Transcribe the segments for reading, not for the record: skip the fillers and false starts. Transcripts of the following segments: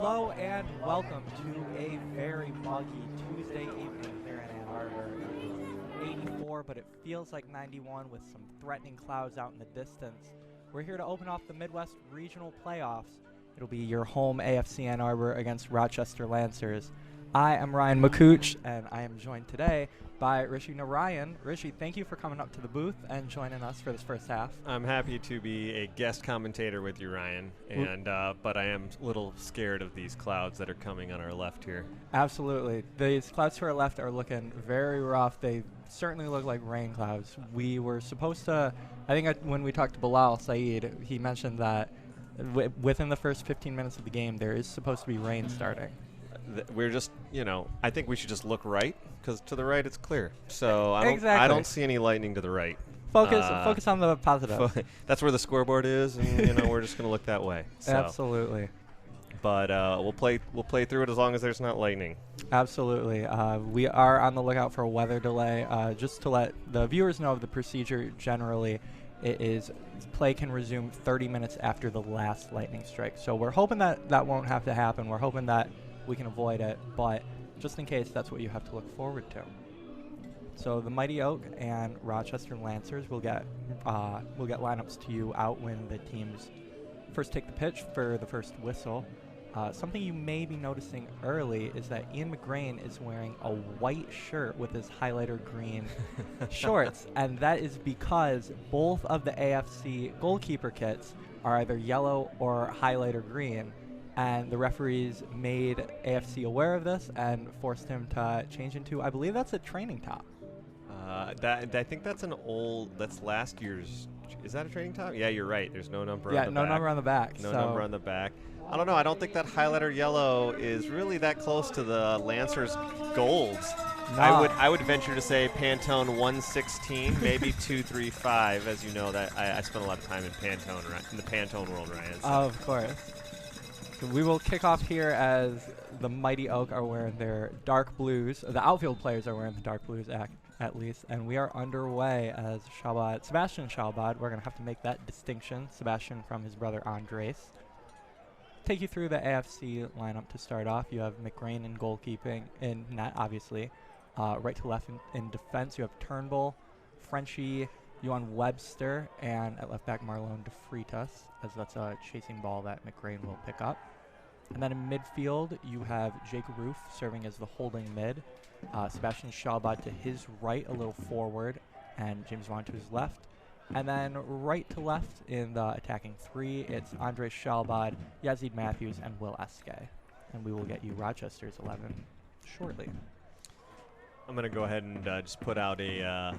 Hello and welcome to a very muggy Tuesday evening here in Ann Arbor. It is 84, but it feels like 91 with some threatening clouds out in the distance. We're here to open off the Midwest Regional Playoffs. It'll be your home AFC Ann Arbor against Rochester Lancers. I am Ryan McCooch, and I am joined today by Rishi Narayan. Rishi, thank you for coming up to the booth and joining us for this first half. I'm happy to be a guest commentator with you, Ryan, and but I am a little scared of these clouds that are coming on our left here. Absolutely. These clouds to our left are looking very rough. They certainly look like rain clouds. We were supposed to, when we talked to Bilal Saeed, he mentioned that within the first 15 minutes of the game, there is supposed to be rain starting. We're just, I think we should just look right, because to the right it's clear. So I don't see any lightning to the right. Focus on the positive. That's where the scoreboard is, and we're just going to look that way. So. Absolutely. But we'll play through it as long as there's not lightning. Absolutely. We are on the lookout for a weather delay. Just to let the viewers know of the procedure generally, it is play can resume 30 minutes after the last lightning strike. So we're hoping that won't have to happen. We're hoping that we can avoid it, but just in case, that's what you have to look forward to. So the Mighty Oak and Rochester Lancers will get lineups to you out when the teams first take the pitch for the first whistle. Something you may be noticing early is that Ian McGrain is wearing a white shirt with his highlighter green shorts, and that is because both of the AFC goalkeeper kits are either yellow or highlighter green. And the referees made AFC aware of this and forced him to change into, I believe that's a training top. I think that's that's last year's. Is that a training top? Yeah, you're right. There's no number on the back. Yeah, no number on the back. No number on the back. I don't know. I don't think that highlighter yellow is really that close to the Lancers' golds. No. I would venture to say Pantone 116, maybe 235. As you know, that I spent a lot of time in the Pantone world, Ryan. So. Of course. So we will kick off here as the Mighty Oak are wearing their dark blues. The outfield players are wearing the dark blues at least. And we are underway as Sebastian Schalbad. We're going to have to make that distinction. Sebastian from his brother Andres. Take you through the AFC lineup to start off. You have McGrain in goalkeeping, in net, obviously. Right to left in defense, you have Turnbull, Frenchie, Yuan Webster, and at left back Marlon DeFreitas, as that's a chasing ball that McGrain will pick up. And then in midfield, you have Jake Roof serving as the holding mid, Sebastian Schalbad to his right, a little forward, and James Vaughn to his left. And then right to left in the attacking three, it's Andres Schalbad, Yazid Matthews, and Will Eske. And we will get you Rochester's 11 shortly. I'm going to go ahead and just put out a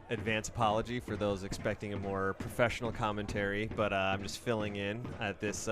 advance apology for those expecting a more professional commentary, but I'm just filling in at this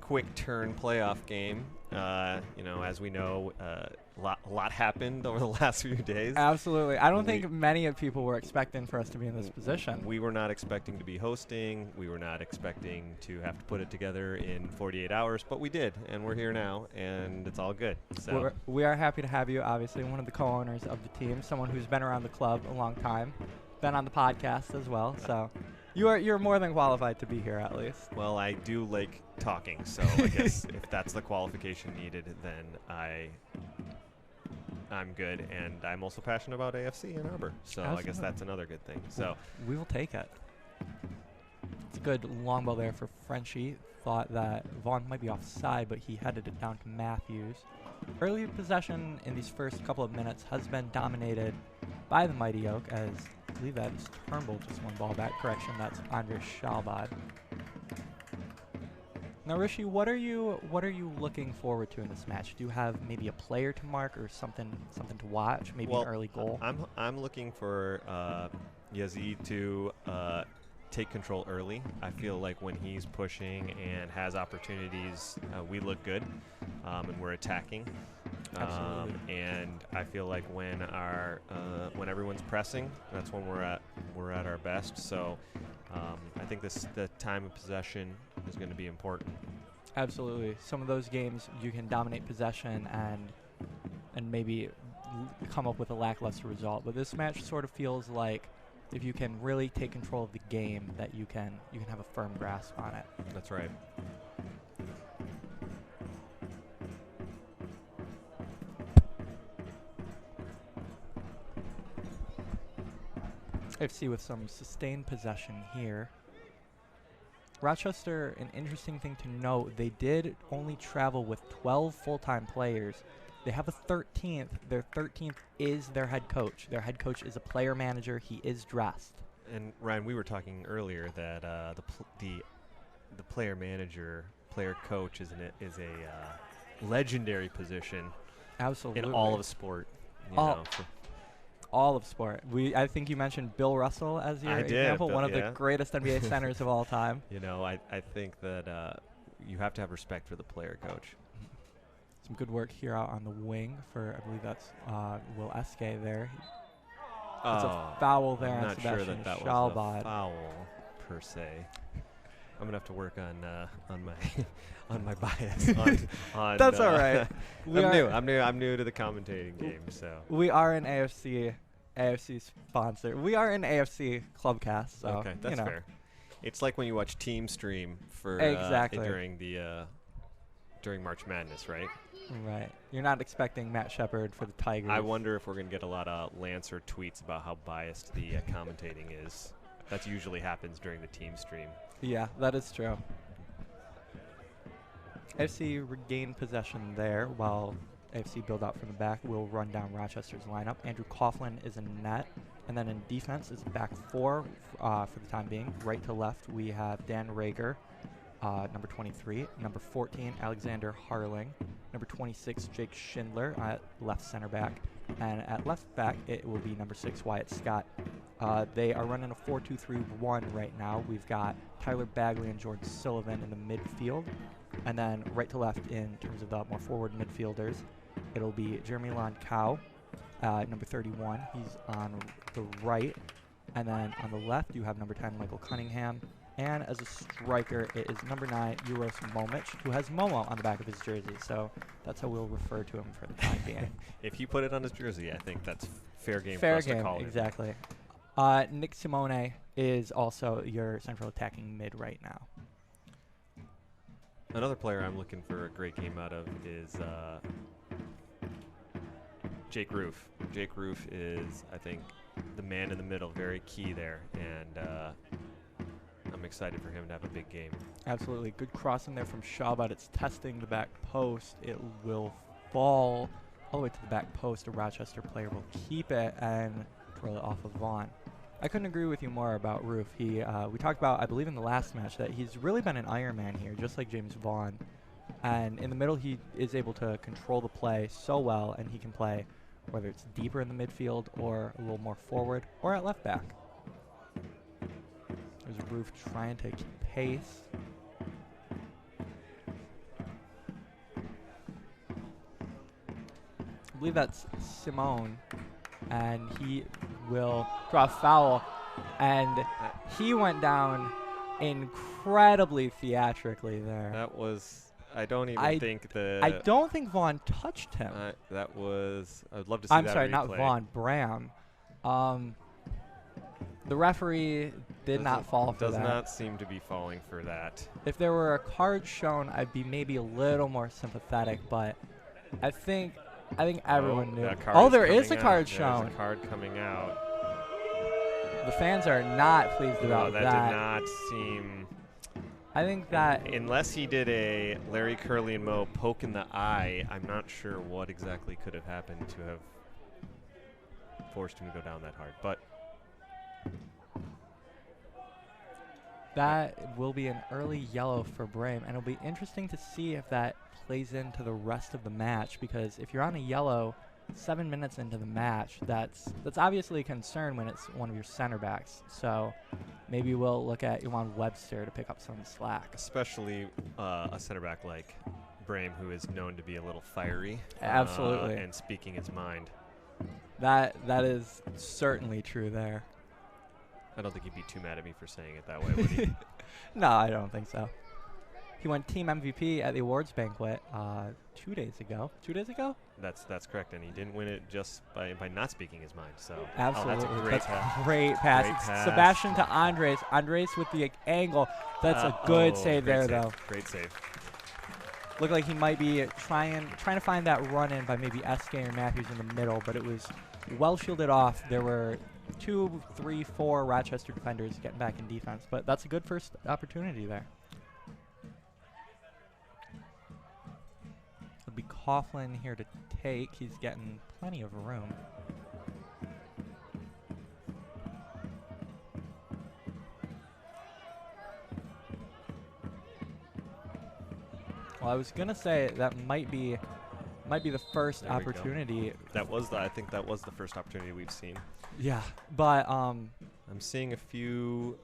quick turn playoff game. As we know, a lot happened over the last few days. Absolutely. I don't think many of people were expecting for us to be in this position. We were not expecting to be hosting. We were not expecting to have to put it together in 48 hours, but we did, and we're here now, and it's all good. So we are happy to have you, obviously, one of the co-owners of the team, someone who's been around the club a long time, been on the podcast as well, so you're more than qualified to be here, at least. Well, I do like talking, so I guess if that's the qualification needed, then I'm good, and I'm also passionate about AFC Ann Arbor, so absolutely. I guess that's another good thing. So we will take it. It's a good long ball there for Frenchie. Thought that Vaughn might be offside, but he headed it down to Matthews. Early possession in these first couple of minutes has been dominated by the Mighty Oak, as I believe that is Turnbull, just one ball back. Correction, that's Andres Schalbad. Now, Rishi, what are you looking forward to in this match? Do you have maybe a player to mark or something to watch? Maybe an early goal. I'm looking for Yazid to take control early. I feel like when he's pushing and has opportunities, we look good, and we're attacking. Absolutely. And I feel like when everyone's pressing, that's when we're at our best. So I think the time of possession is going to be important. Absolutely. Some of those games you can dominate possession and maybe come up with a lackluster result. But this match sort of feels like if you can really take control of the game, that you can have a firm grasp on it. That's right. AFC with some sustained possession here. Rochester, an interesting thing to note, they did only travel with 12 full-time players. They have a 13th. Their 13th is their head coach. Their head coach is a player manager. He is dressed. And Ryan, we were talking earlier that the player manager, player coach is a legendary position. Absolutely. In all of sport. All of sport. I think you mentioned Bill Russell as your example, one of the greatest NBA centers of all time. You know, I think that you have to have respect for the player coach. Some good work here out on the wing for, I believe that's Will Eske there. It's a foul there on Sebastian I'm not sure that Schalbad. was a foul per se. I'm gonna have to work on my bias. on That's all right. I'm new to the commentating game, so we are an AFC sponsor. We are an AFC Clubcast. So okay, that's fair. It's like when you watch Team Stream for during March Madness, right? Right. You're not expecting Matt Shepard for the Tigers. I wonder if we're gonna get a lot of Lancer tweets about how biased the commentating is. That usually happens during the Team Stream. Yeah, that is true. AFC regained possession there while AFC build out from the back. Will run down Rochester's lineup. Andrew Coughlin is in net. And then in defense is back four for the time being. Right to left, we have Dan Rager, number 23. Number 14, Alexander Harling. Number 26, Jake Schindler at left center back. And at left back, it will be number 6, Wyatt Scott. They are running a 4-2-3-1 right now. We've got Tyler Bagley and George Sullivan in the midfield. And then right to left in terms of the more forward midfielders, it'll be Jeremy Loncow, number 31. He's on the right. And then on the left, you have number 10, Michael Cunningham. And as a striker, it is number 9, Uros Momic, who has Momo on the back of his jersey. So that's how we'll refer to him for the time being. If he put it on his jersey, I think that's fair game for us to call it. Exactly. Nick Simone is also your central attacking mid right now. Another player I'm looking for a great game out of is Jake Roof. Jake Roof is, I think, the man in the middle, very key there. And I'm excited for him to have a big game. Absolutely. Good cross in there from Schalbad. It's testing the back post. It will fall all the way to the back post. A Rochester player will keep it and twirl it off of Vaughn. I couldn't agree with you more about Roof. We talked about, I believe in the last match, that he's really been an Iron Man here, just like James Vaughn. And in the middle, he is able to control the play so well, and he can play whether it's deeper in the midfield or a little more forward or at left back. There's Roof trying to keep pace. I believe that's Simone, and he will draw a foul, and he went down incredibly theatrically there. That was, I don't think Vaughn touched him. That was, I would love to see that replay. I'm sorry, not Vaughn, Bram. The referee did not fall for that. Does not seem to be falling for that. If there were a card shown, I'd be maybe a little more sympathetic, but I think everyone knew. Oh, there is a card shown. There's a card coming out. The fans are not pleased about that. That did not seem... I think that... Unless he did a Larry Curly and Moe poke in the eye, I'm not sure what exactly could have happened to have forced him to go down that hard. But that will be an early yellow for Brame, and it'll be interesting to see if that plays into the rest of the match, because if you're on a yellow 7 minutes into the match, that's obviously a concern when it's one of your center backs. So maybe we'll look at Iwan Webster to pick up some slack. Especially a center back like Brame, who is known to be a little fiery. Absolutely. And speaking his mind. That is certainly true there. I don't think he'd be too mad at me for saying it that way, would he? No, I don't think so. He won team MVP at the awards banquet 2 days ago. 2 days ago? That's correct, and he didn't win it just by not speaking his mind. So absolutely, that's a great pass. Great pass. Sebastian to Andres. Andres with the angle. That's a good save there, though. Great save. Looked like he might be trying to find that run in by maybe Eske or Matthews in the middle, but it was well shielded off. There were 2, 3, 4 Rochester defenders getting back in defense, but that's a good first opportunity there. It'll be Coughlin here to take. He's getting plenty of room. Well, I was gonna say that might be the first opportunity. That was I think that was the first opportunity we've seen. Yeah, but I'm seeing a few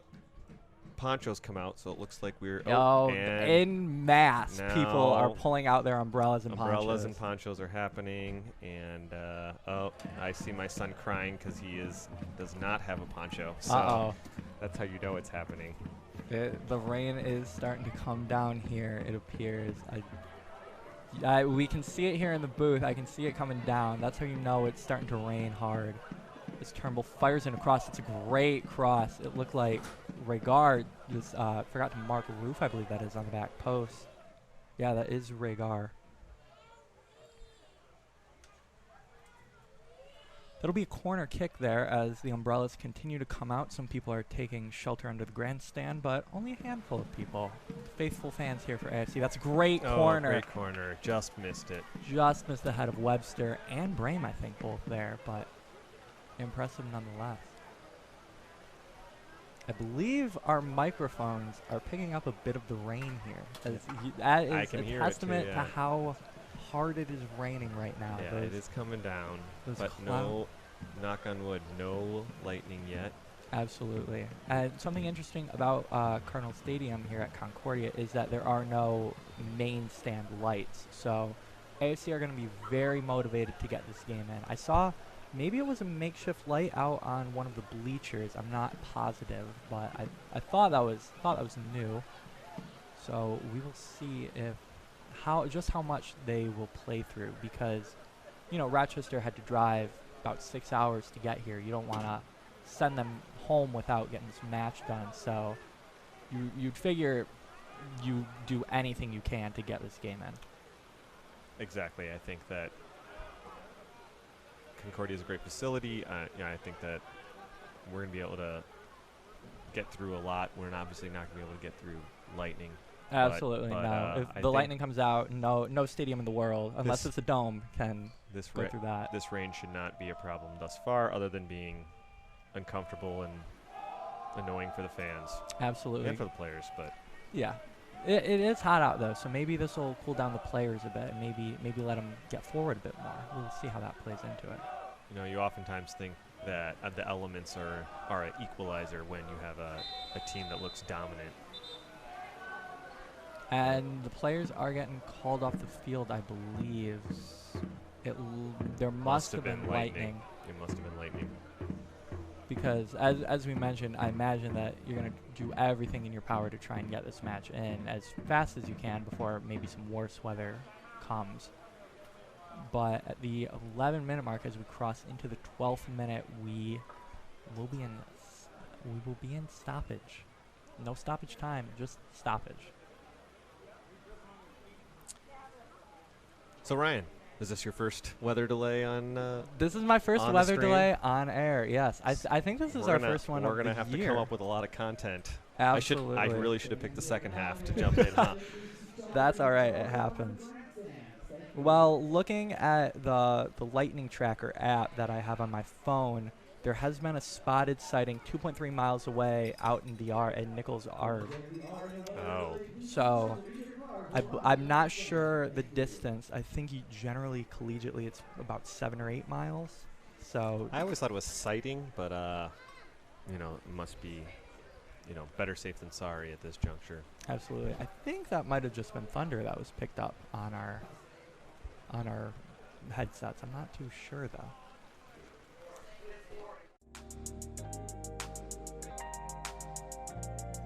ponchos come out, so it looks like we're in mass. People are pulling out their umbrellas and ponchos. Umbrellas and ponchos are happening, and I see my son crying because he does not have a poncho. So that's how you know it's happening. The rain is starting to come down here, it appears. We can see it here in the booth. I can see it coming down. That's how you know it's starting to rain hard. This Turnbull fires in a cross. It's a great cross. It looked like Rhaegar just forgot to mark a roof, I believe that is, on the back post. Yeah, that is Rhaegar. That'll be a corner kick there as the umbrellas continue to come out. Some people are taking shelter under the grandstand, but only a handful of people. Faithful fans here for AFC. That's a great corner. Great corner. Just missed it. Just missed the head of Webster and Brame, I think, both there, but impressive nonetheless. I believe our microphones are picking up a bit of the rain here. That is a testament to how hard it is raining right now. Yeah, it is coming down, but no, knock on wood, no lightning yet. Absolutely. And something interesting about Cardinal Stadium here at Concordia is that there are no main stand lights. So AFC are going to be very motivated to get this game in. I saw maybe it was a makeshift light out on one of the bleachers. I'm not positive, but I thought that was new. So we will see if just how much they will play through, because Rochester had to drive about 6 hours to get here. You don't want to send them home without getting this match done, so you'd figure you do anything you can to get this game in. Exactly. I think that Concordia is a great facility. I think that we're going to be able to get through a lot. We're obviously not going to be able to get through lightning. Absolutely no. If the lightning comes out, no stadium in the world, unless it's a dome, can go through that. This rain should not be a problem thus far, other than being uncomfortable and annoying for the fans. Absolutely. And for the players, but yeah. It is hot out, though, so maybe this will cool down the players a bit, and maybe let them get forward a bit more. We'll see how that plays into it. You oftentimes think that the elements are an equalizer when you have a team that looks dominant. And the players are getting called off the field, I believe. There must have been lightning. It must have been lightning. Because, as we mentioned, I imagine that you're going to do everything in your power to try and get this match in as fast as you can before maybe some worse weather comes. But at the 11-minute mark, as we cross into the 12th minute, we will be in stoppage. No stoppage time, just stoppage. So Ryan, is this your first weather delay on? This is my first weather delay on air. Yes, I think this is our first one. We're gonna have to come up with a lot of content. Absolutely. I really should have picked the second half to jump in. Huh? That's all right. It happens. Well, looking at the lightning tracker app that I have on my phone, there has been a spotted sighting 2.3 miles away out in Nichols Arbor. Oh. So I'm not sure the distance. I think generally collegiately it's about 7 or 8 miles. So I always thought it was sighting, but it must be better safe than sorry at this juncture. Absolutely. I think that might have just been thunder that was picked up on our headsets. I'm not too sure though.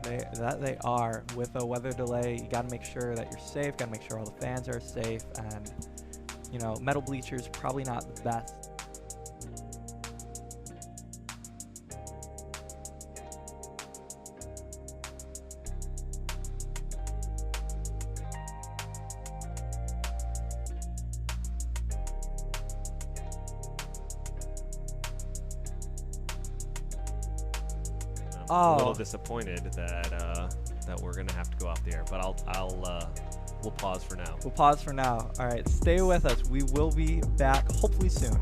They are. With a weather delay, you got to make sure that you're safe, got to make sure all the fans are safe, and metal bleachers probably not the best. a little disappointed that we're gonna have to go off the air. But we'll pause for now. We'll pause for now. All right, stay with us. We will be back hopefully soon.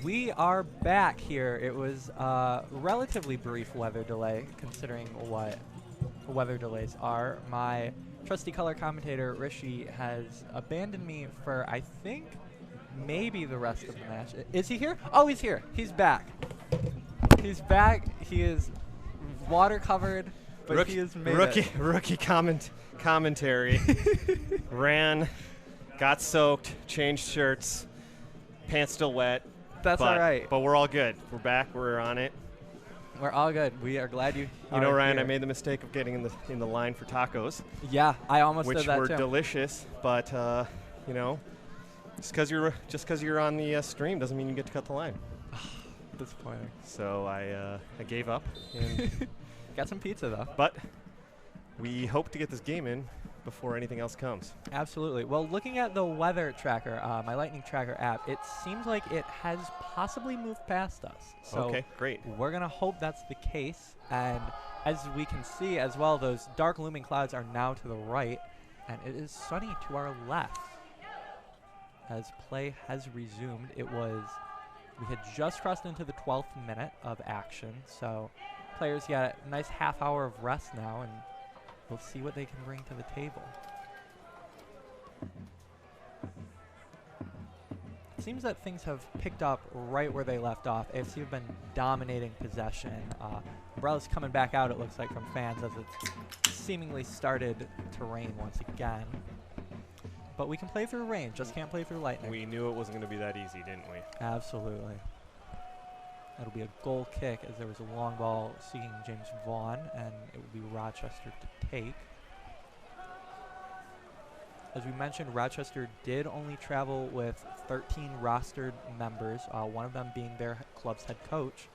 We are back here. It was a relatively brief weather delay, considering what weather delays are. My trusty color commentator, Rishi, has abandoned me for, I think, maybe the rest of the match. Is he here? Oh, he's here. He's back. He's back. He is water covered, but he has made it. Rookie commentary. Ran, got soaked, changed shirts, pants still wet. That's all right. But we're all good. We're back. We're on it. We're all good. We are glad you. You know, Ryan, here. I made the mistake of getting in the line for tacos. Yeah, I almost did did that too. Which were delicious, but you know, just because you're on the stream doesn't mean you get to cut the line. Disappointing. So I gave up. And got some pizza though. But we hope to get this game in before anything else comes. Absolutely. Well, looking at the weather tracker, my Lightning Tracker app, it seems like it has possibly moved past us. So okay, great. We're going to hope that's the case. And as we can see as well, those dark looming clouds are now to the right, and it is sunny to our left. As play has resumed, we had just crossed into the 12th minute of action, so players got a nice half hour of rest now, and we'll see what they can bring to the table. It seems that things have picked up right where they left off. AFC have been dominating possession. Umbrella's coming back out, it looks like, from fans as it's seemingly started to rain once again. But we can play through rain, just can't play through lightning. We knew it wasn't going to be that easy, didn't we? Absolutely. It'll be a goal kick as there was a long ball seeking James Vaughn, and it will be Rochester to take. As we mentioned, Rochester did only travel with 13 rostered members, one of them being their club's head coach.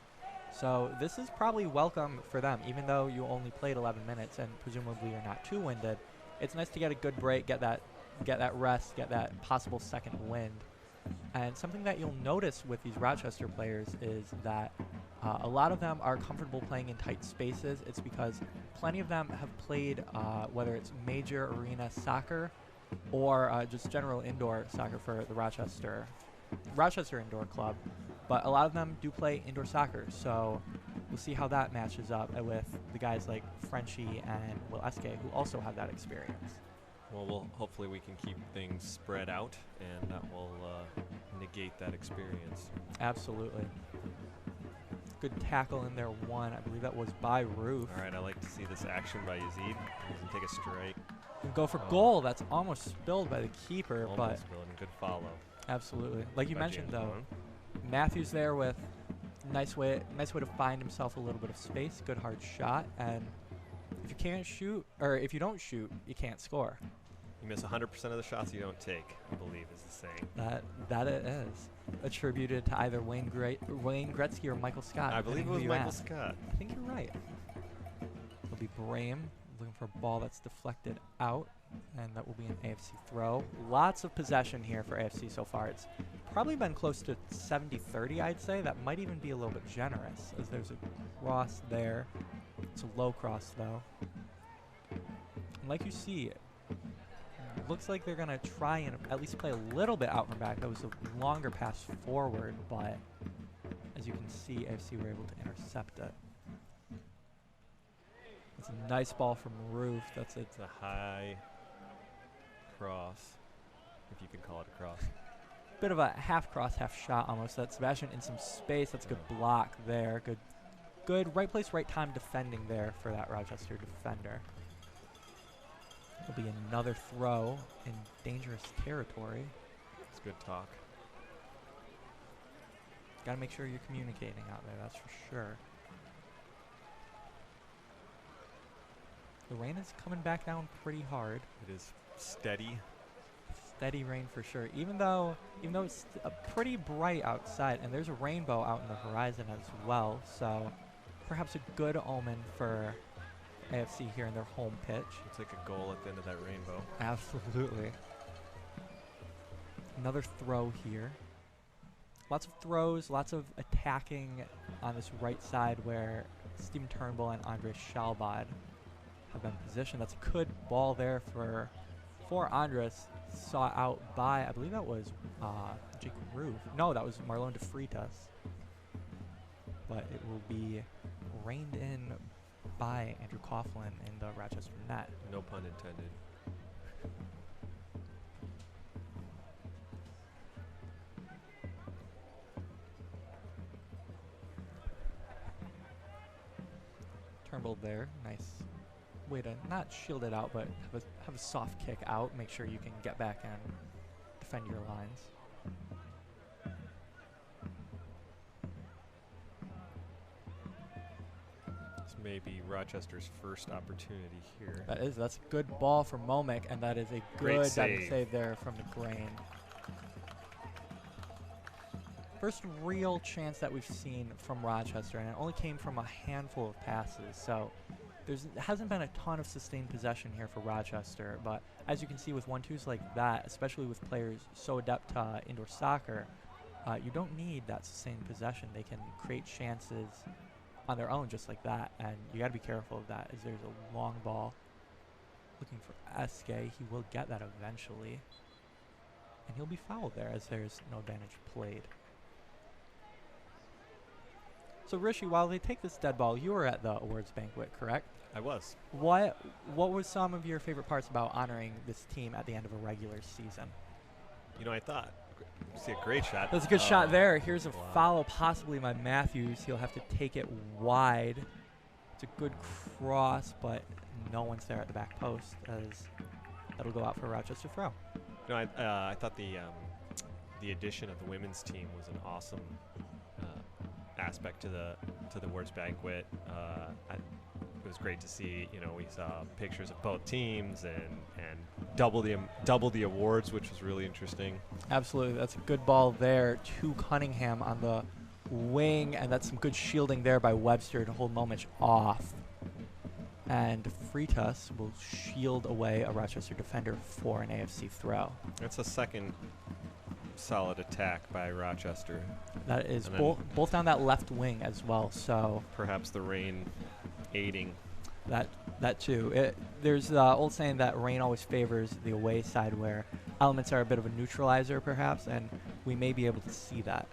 So this is probably welcome for them, even though you only played 11 minutes and presumably you're not too winded. It's nice to get a good break, get that rest, get that possible second wind. And something that you'll notice with these Rochester players is that a lot of them are comfortable playing in tight spaces. It's because plenty of them have played, whether it's major arena soccer or just general indoor soccer for the Rochester Indoor Club. But a lot of them do play indoor soccer, so we'll see how that matches up with the guys like Frenchie and Will Eske, who also have that experience. Well, hopefully we can keep things spread out, and that will negate that experience. Absolutely. Good tackle in there, one. I believe that was by Roof. All right, I like to see this action by Yazid. He can take a strike. And go for goal. That's almost spilled by the keeper, almost but spilled, and good follow. Absolutely. Like you mentioned, James though, Vaughn. Matthews there with nice way to find himself a little bit of space. Good hard shot, and if you can't shoot, or if you don't shoot, you can't score. You miss 100% of the shots you don't take, I believe is the saying. That it is. Attributed to either Wayne Gretzky or Michael Scott. I believe it was Michael Scott. I think you're right. It'll be Brame looking for a ball that's deflected out, and that will be an AFC throw. Lots of possession here for AFC so far. It's probably been close to 70-30, I'd say. That might even be a little bit generous, as there's a cross there. It's a low cross, though. And like you see, looks like they're going to try and at least play a little bit out from back. That was a longer pass forward, but as you can see, AFC were able to intercept it. It's a nice ball from Roof. It's a high cross, if you can call it a cross. Bit of a half cross, half shot almost. That's Sebastian in some space. That's a good block there. Good right place, right time defending there for that Rochester defender. It'll be another throw in dangerous territory. It's good talk. Got to make sure you're communicating out there, that's for sure. The rain is coming back down pretty hard. It is steady. Steady rain for sure. Even though it's pretty bright outside, and there's a rainbow out in the horizon as well, so perhaps a good omen for AFC here in their home pitch. Looks like a goal at the end of that rainbow. Absolutely. Another throw here. Lots of throws, lots of attacking on this right side where Steven Turnbull and Andres Shalbad have been positioned. That's a good ball there for Andres. sought out by, I believe that was Jake Roof. No, that was Marlon DeFreitas. But it will be reined in by Andrew Coughlin in the Rochester net. No pun intended. Turnbull there, nice way to not shield it out, but have a soft kick out. Make sure you can get back and defend your lines. This may be Rochester's first opportunity here. That's a good ball for Momick, and that is a good diving save there from the grain. First real chance that we've seen from Rochester, and it only came from a handful of passes, so there hasn't been a ton of sustained possession here for Rochester, but as you can see with 1-2s like that, especially with players so adept to indoor soccer, you don't need that sustained possession. They can create chances on their own just like that, and you got to be careful of that as there's a long ball looking for Eske. He will get that eventually, and he'll be fouled there as there's no advantage played. So Rishi, while they take this dead ball, you were at the awards banquet, correct? I was. What was some of your favorite parts about honoring this team at the end of a regular season? You know, I thought, see a great shot. That's a good shot there. Here's a follow possibly by Matthews. He'll have to take it wide. It's a good cross, but no one's there at the back post as that'll go out for a Rochester throw. You know, I thought the addition of the women's team was an awesome aspect to the awards banquet. It was great to see. You know, we saw pictures of both teams and double the awards, which was really interesting. Absolutely, that's a good ball there to Cunningham on the wing, and that's some good shielding there by Webster to hold Momich off. And Freitas will shield away a Rochester defender for an AFC throw. That's a second solid attack by Rochester. That is both down that left wing as well. So perhaps the rain aiding. That too. There's the old saying that rain always favors the away side, where elements are a bit of a neutralizer perhaps, and we may be able to see that.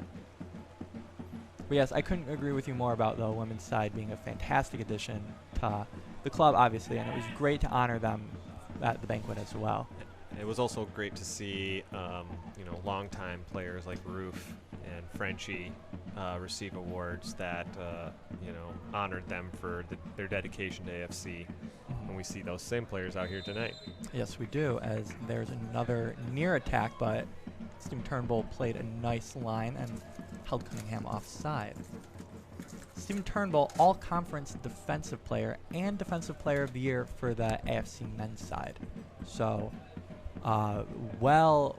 But yes, I couldn't agree with you more about the women's side being a fantastic addition to the club, obviously, and it was great to honor them at the banquet as well. It was also great to see, you know, longtime players like Roof and Frenchie receive awards that, you know, honored them for their dedication to AFC. And we see those same players out here tonight. Yes, we do, as there's another near attack, but Stephen Turnbull played a nice line and held Cunningham offside. Stephen Turnbull, all-conference defensive player and defensive player of the year for the AFC men's side. So, well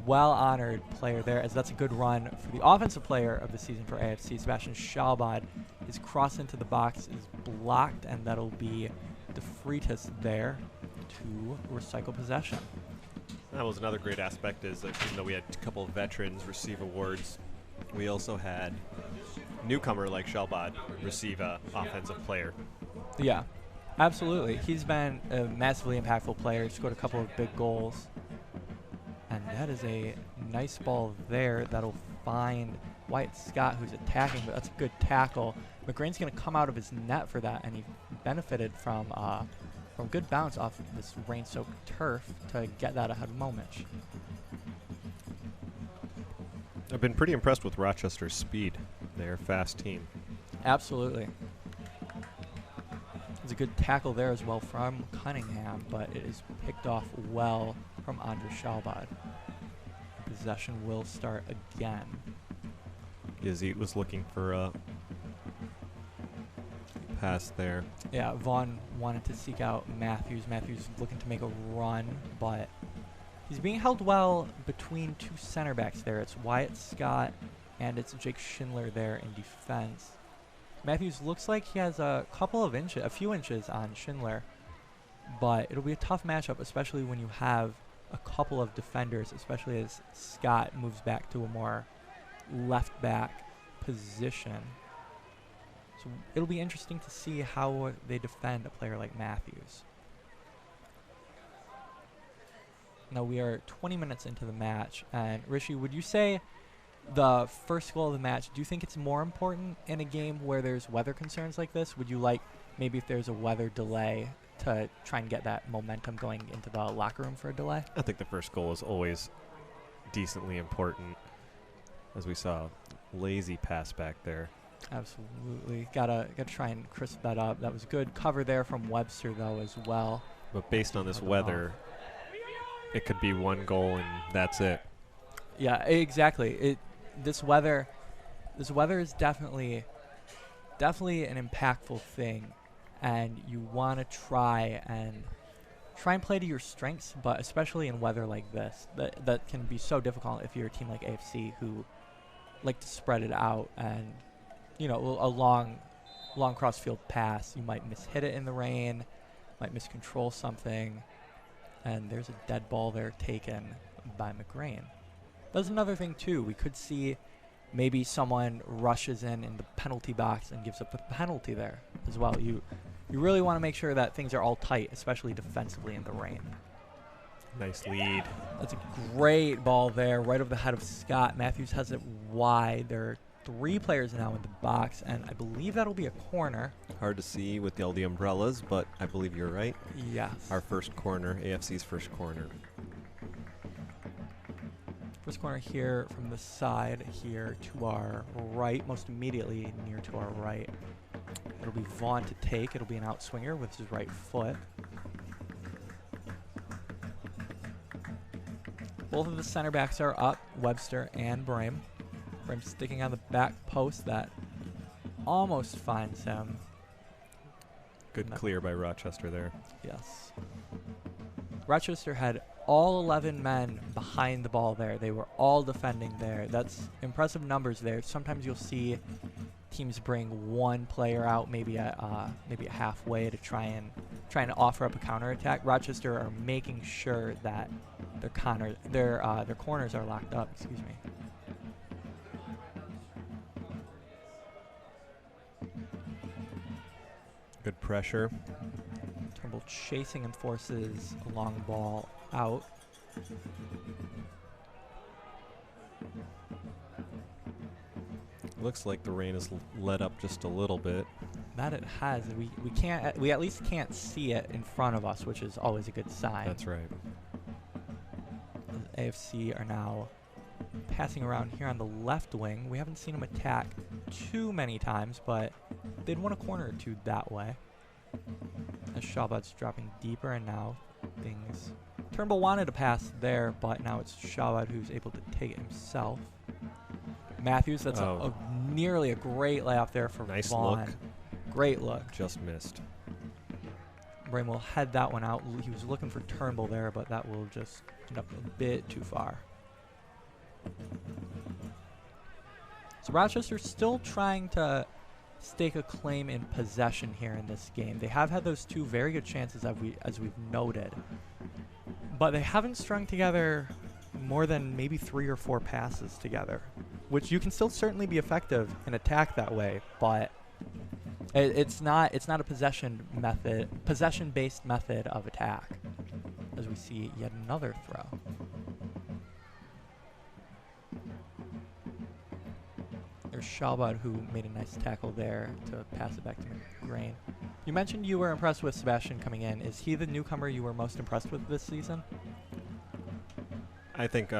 honored player there, as that's a good run for the offensive player of the season for AFC. Sebastian Schalbad, his cross into the box is blocked, and that'll be DeFreitas there to recycle possession. That was another great aspect, is that even though we had a couple of veterans receive awards, we also had newcomer like Schalbad receive a offensive player. Yeah, absolutely. He's been a massively impactful player. He scored a couple of big goals. And that is a nice ball there that'll find Wyatt Scott, who's attacking, but that's a good tackle. McGrain's going to come out of his net for that, and he benefited from good bounce off of this rain-soaked turf to get that ahead of Momich. I've been pretty impressed with Rochester's speed. They're a fast team. Absolutely. There's a good tackle there as well from Cunningham, but it is picked off well from Andrew Schalbad. Possession will start again. Yazid was looking for a pass there. Yeah, Vaughn wanted to seek out Matthews. Matthews looking to make a run, but he's being held well between two center backs there. It's Wyatt Scott and it's Jake Schindler there in defense. Matthews looks like he has a few inches on Schindler, but it'll be a tough matchup, especially when you have a couple of defenders, especially as Scott moves back to a more left back position. So it'll be interesting to see how they defend a player like Matthews. Now we are 20 minutes into the match, and Rishi, would you say the first goal of the match, do you think it's more important in a game where there's weather concerns like this? Would you like maybe if there's a weather delay to try and get that momentum going into the locker room for a delay? I think the first goal is always decently important. As we saw, lazy pass back there. Absolutely. Gotta try and crisp that up. That was good cover there from Webster, though, as well. But based on this weather, it could be one goal and that's it. Yeah, exactly. This weather is definitely an impactful thing, and you want to try and play to your strengths, but especially in weather like this, that can be so difficult if you're a team like AFC who like to spread it out, and a long cross-field pass, you might mishit it in the rain, might miscontrol something, and there's a dead ball there taken by McGrain. That's another thing too. We could see maybe someone rushes in the penalty box and gives up a penalty there as well. You really want to make sure that things are all tight, especially defensively in the rain. Nice lead. That's a great ball there, right over the head of Scott. Matthews has it wide. There are 3 players now in the box, and I believe that'll be a corner. Hard to see with all the umbrellas, but I believe you're right. Yes. Our first corner, AFC's first corner. First corner here from the side here to our right, most immediately near to our right. It'll be Vaughn to take. It'll be an outswinger with his right foot. Both of the center backs are up, Webster and Brame. Brame sticking on the back post that almost finds him. Good clear by Rochester there. Yes. Rochester had all 11 men behind the ball there. They were all defending there. That's impressive numbers there. Sometimes you'll see teams bring one player out, maybe at halfway to try and offer up a counterattack. Rochester are making sure that their corners are locked up. Excuse me. Good pressure. Turnbull chasing and forces a long ball out. Looks like the rain has let up just a little bit. That it has. We at least can't see it in front of us, which is always a good sign. That's right. The AFC are now passing around here on the left wing. We haven't seen them attack too many times, but they'd won a corner or two that way. As Shawbad's dropping deeper, and now things... Turnbull wanted to pass there, but now it's Shawbad who's able to take it himself. Matthews, that's nearly a great layoff there for nice Vaughn. Look. Great look. Just missed. Brame will head that one out. He was looking for Turnbull there, but that will just end up a bit too far. So Rochester's still trying to stake a claim in possession here in this game. They have had those 2 very good chances as we've noted, but they haven't strung together more than maybe 3 or 4 passes together, which you can still certainly be effective and attack that way, but it's not a possession-based method of attack, as we see yet another throw. There's Shalbad, who made a nice tackle there to pass it back to McGrain. You mentioned you were impressed with Sebastian coming in. Is he the newcomer you were most impressed with this season? I think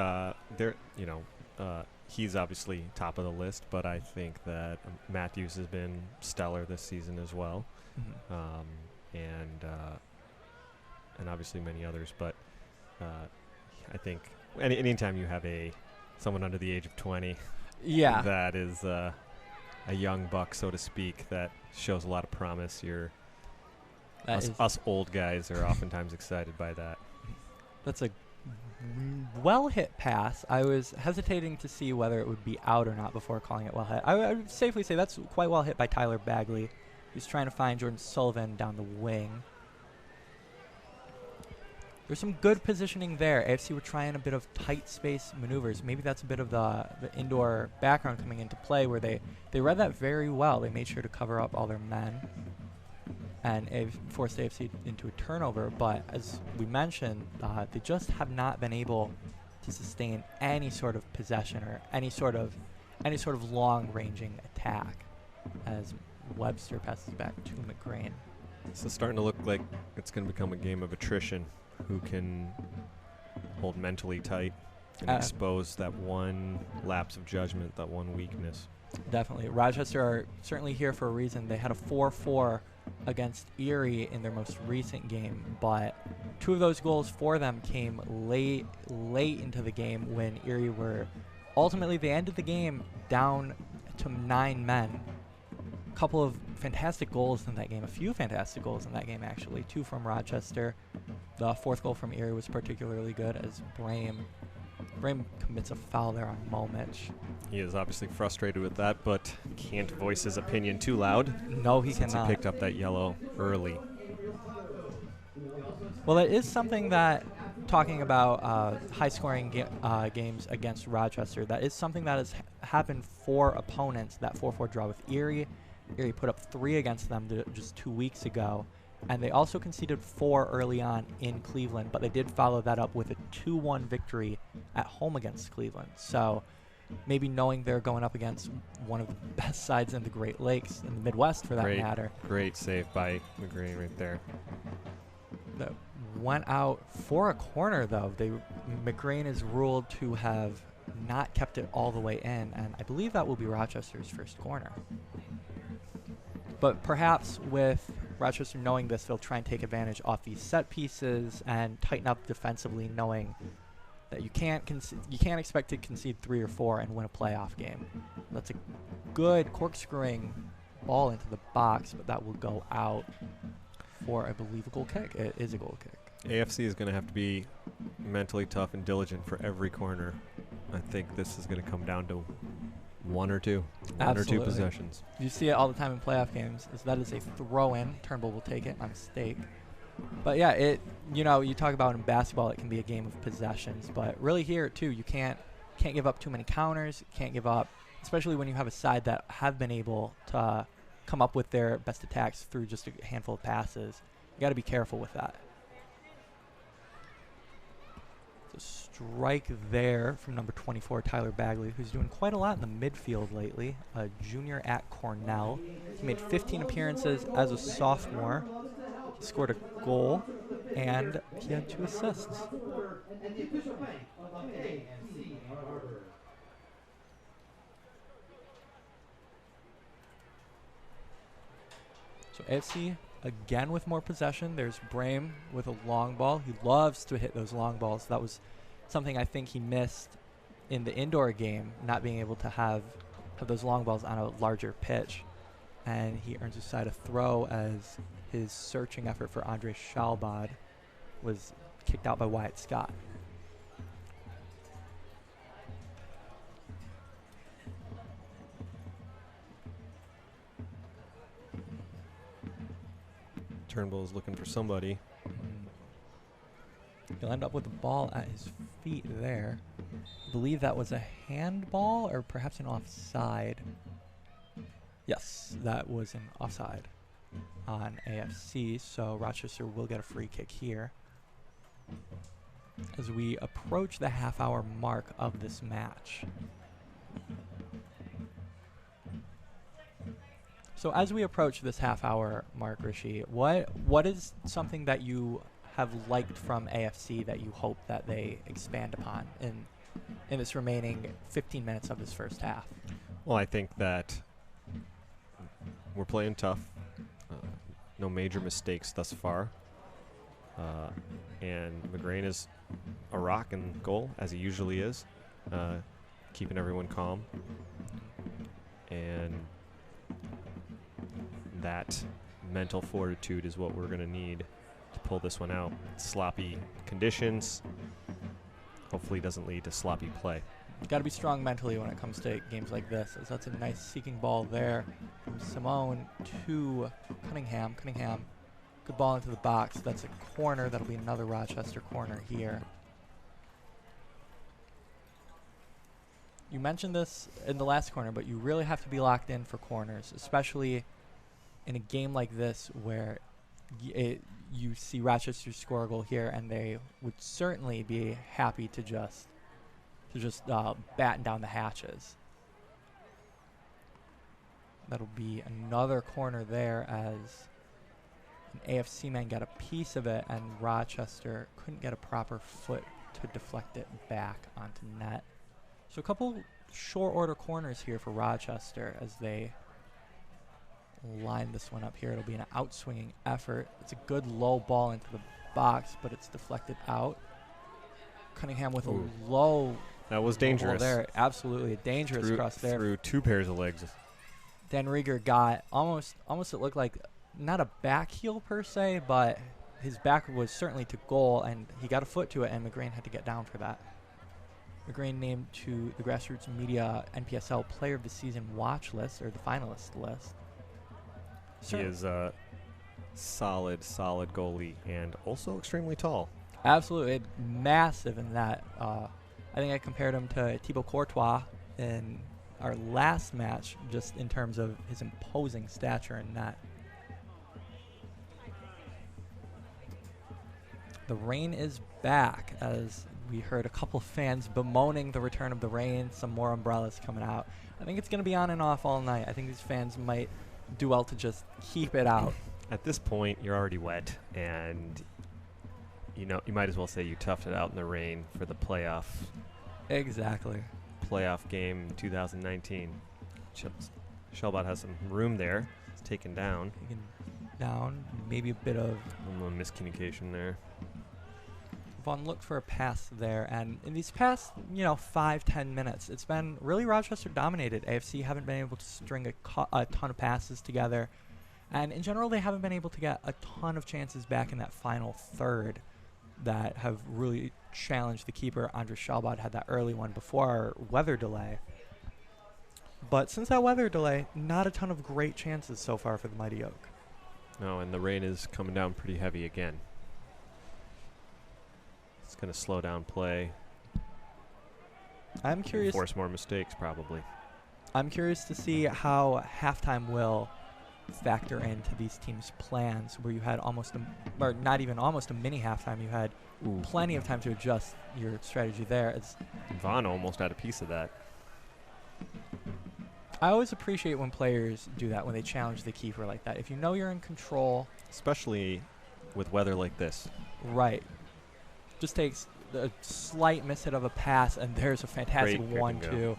he's obviously top of the list, but I think that Matthews has been stellar this season as well, and obviously many others. But I think anytime you have someone under the age of 20, that is a young buck, so to speak, that shows a lot of promise. Us old guys are oftentimes excited by that. That's a well hit pass. I was hesitating to see whether it would be out or not before calling it well hit. I would safely say that's quite well hit by Tyler Bagley. He's trying to find Jordan Sullivan down the wing. There's some good positioning there. AFC were trying a bit of tight space maneuvers. Maybe that's a bit of the indoor background coming into play, where they read that very well. They made sure to cover up all their men. and forced AFC into a turnover. But as we mentioned, they just have not been able to sustain any sort of possession or any sort of long-ranging attack as Webster passes back to McGrain. So it's starting to look like it's going to become a game of attrition. Who can hold mentally tight and expose that one lapse of judgment, that one weakness. Definitely. Rochester are certainly here for a reason. They had a 4-4 against Erie in their most recent game, but 2 of those goals for them came late into the game when Erie were ultimately, they ended the game down to 9 men. A couple of fantastic goals in that game, a few fantastic goals in that game actually, 2 from Rochester. The 4th goal from Erie was particularly good as Brame commits a foul there on Momich. He is obviously frustrated with that, but can't voice his opinion too loud. No, he since cannot. He picked up that yellow early. Well, it is something that, talking about high-scoring games against Rochester, that is something that has happened for opponents, that 4-4 draw with Erie. Erie put up 3 against them just 2 weeks ago. And they also conceded 4 early on in Cleveland, but they did follow that up with a 2-1 victory at home against Cleveland. So maybe knowing they're going up against one of the best sides in the Great Lakes, in the Midwest for that matter. Great save by McGrain right there. That went out for a corner, though. McGrain is ruled to have not kept it all the way in, and I believe that will be Rochester's first corner. But perhaps with Rochester knowing this, they'll try and take advantage off these set pieces and tighten up defensively, knowing that you can't expect to concede 3 or 4 and win a playoff game. That's a good corkscrewing ball into the box, but that will go out for, I believe, a goal kick. It is a goal kick. AFC is going to have to be mentally tough and diligent for every corner. I think this is going to come down to one or two possessions. You see it all the time in playoff games. That is a throw-in. Turnbull will take it by mistake. But yeah, you talk about in basketball, it can be a game of possessions, but really here too, you can't give up too many counters. Can't give up, especially when you have a side that have been able to come up with their best attacks through just a handful of passes. You got to be careful with that. So strike there from number 24, Tyler Bagley, who's doing quite a lot in the midfield lately. A junior at Cornell. He made 15 appearances as a sophomore. He scored a goal, and he had 2 assists. So AFC again with more possession. There's Brame with a long ball. He loves to hit those long balls. That was something I think he missed in the indoor game, not being able to have those long balls on a larger pitch. And he earns his side a throw as his searching effort for Andre Schalbad was kicked out by Wyatt Scott. Turnbull is looking for somebody. He'll end up with the ball at his feet there. I believe that was a handball or perhaps an offside. Yes, that was an offside on AFC, so Rochester will get a free kick here as we approach the half-hour mark of this match. So as we approach this half-hour mark, Rishi, what is something that you have liked from AFC that you hope that they expand upon in this remaining 15 minutes of this first half? Well, I think that we're playing tough. No major mistakes thus far. And McGrain is a rock in goal, as he usually is, keeping everyone calm. And that mental fortitude is what we're going to need to pull this one out. Sloppy conditions hopefully doesn't lead to sloppy play. Got to be strong mentally when it comes to games like this, as that's a nice seeking ball there from Simone to Cunningham. Cunningham, good ball into the box. That's a corner. That'll be another Rochester corner here. You mentioned this in the last corner, but you really have to be locked in for corners, especially in a game like this where you see Rochester score a goal here, and they would certainly be happy to just batten down the hatches. That'll be another corner there as an AFC man got a piece of it, and Rochester couldn't get a proper foot to deflect it back onto net. So a couple short order corners here for Rochester as they line this one up here. It'll be an outswinging effort. It's a good low ball into the box, but it's deflected out. Cunningham with a low. That was low dangerous. ball there. Absolutely a dangerous cross there. Through 2 pairs of legs. Dan Rieger got almost it looked like not a back heel per se, but his back was certainly to goal, and he got a foot to it, and McGrain had to get down for that. McGrain named to the Grassroots Media NPSL Player of the Season watch list, or the finalist list. He is a solid goalie and also extremely tall. Absolutely massive in that. I think I compared him to Thibaut Courtois in our last match, just in terms of his imposing stature in that. The rain is back, as we heard a couple fans bemoaning the return of the rain, some more umbrellas coming out. I think it's going to be on and off all night. I think these fans might do well to just keep it out. At this point, you're already wet, and you might as well say you toughed it out in the rain for the playoff game 2019. Shelbot has some room there. It's taken down. Maybe a bit of a little miscommunication there. Vaughn looked for a pass there, and in these past 5-10 minutes, it's been really Rochester dominated. AFC haven't been able to string a ton of passes together, and in general they haven't been able to get a ton of chances back in that final third that have really challenged the keeper. Andres Shelbot had that early one before our weather delay. But since that weather delay, not a ton of great chances so far for the Mighty Oak. No, and the rain is coming down pretty heavy again. It's going to slow down play. I'm curious. Force more mistakes, probably. I'm curious to see how halftime will factor into these teams' plans, where you had or not even almost a mini halftime. You had plenty of time to adjust your strategy there. Vaughn almost had a piece of that. I always appreciate when players do that, when they challenge the keeper like that. If you know you're in control. Especially with weather like this. Right. Just takes a slight mishit of a pass, and there's a fantastic 1-2.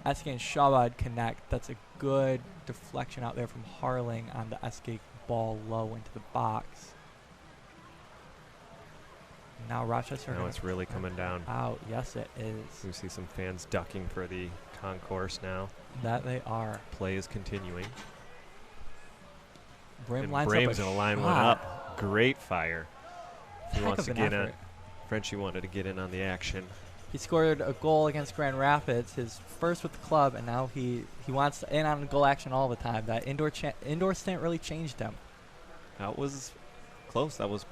Eske and Shabad connect. That's a good deflection out there from Harling on the Eske ball low into the box. Now Rochester. Now it's really coming down. Out. Yes, it is. We see some fans ducking for the concourse now. That they are. Play is continuing. Brame's going to line one up. Great fire. He wants to get in. Frenchie wanted to get in on the action. He scored a goal against Grand Rapids, his first with the club, and now he wants to in on goal action all the time. That indoor stint really changed him. That was close. That was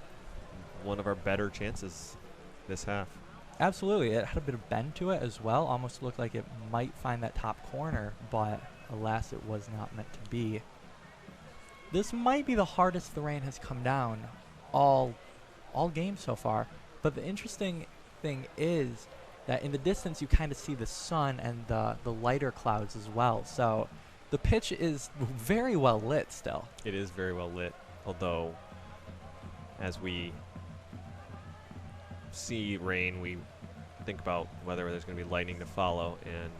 one of our better chances this half. Absolutely. It had a bit of bend to it as well. Almost looked like it might find that top corner, but alas, it was not meant to be. This might be the hardest the rain has come down all game so far. But the interesting thing is that in the distance you kind of see the sun and the lighter clouds as well. So the pitch is very well lit still. It is very well lit, although as we see rain, we think about whether there's going to be lightning to follow, and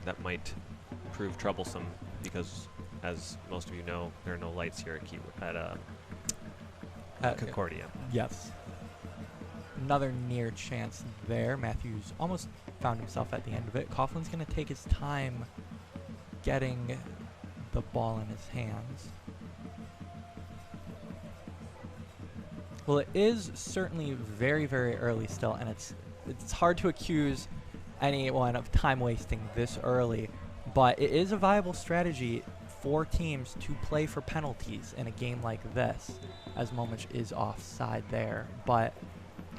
that might prove troublesome because, as most of you know, there are no lights here at Concordia. Yes. Another near chance there. Matthews almost found himself at the end of it. Coughlin's going to take his time getting the ball in his hands. Well, it is certainly very, very early still, and it's hard to accuse anyone of time wasting this early, but it is a viable strategy for teams to play for penalties in a game like this, as Momich is offside there. But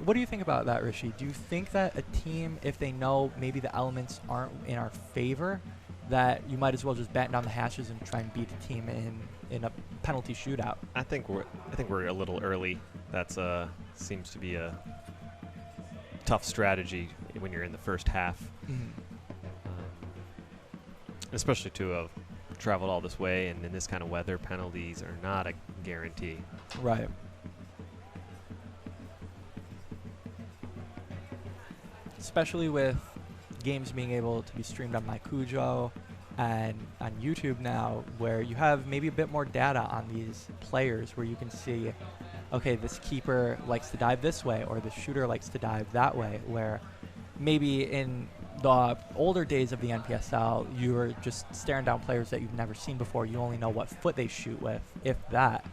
what do you think about that, Rishi? Do you think that a team, if they know maybe the elements aren't in our favor, that you might as well just batten down the hatches and try and beat the team in a penalty shootout. I think we're a little early. That's seems to be a tough strategy when you're in the first half, especially to have traveled all this way, and in this kind of weather, penalties are not a guarantee. Right. Especially with games being able to be streamed on MyCujo and on YouTube now, where you have maybe a bit more data on these players, where you can see, okay, this keeper likes to dive this way, or the shooter likes to dive that way, where maybe in the older days of the NPSL, you were just staring down players that you've never seen before. You only know what foot they shoot with, if that.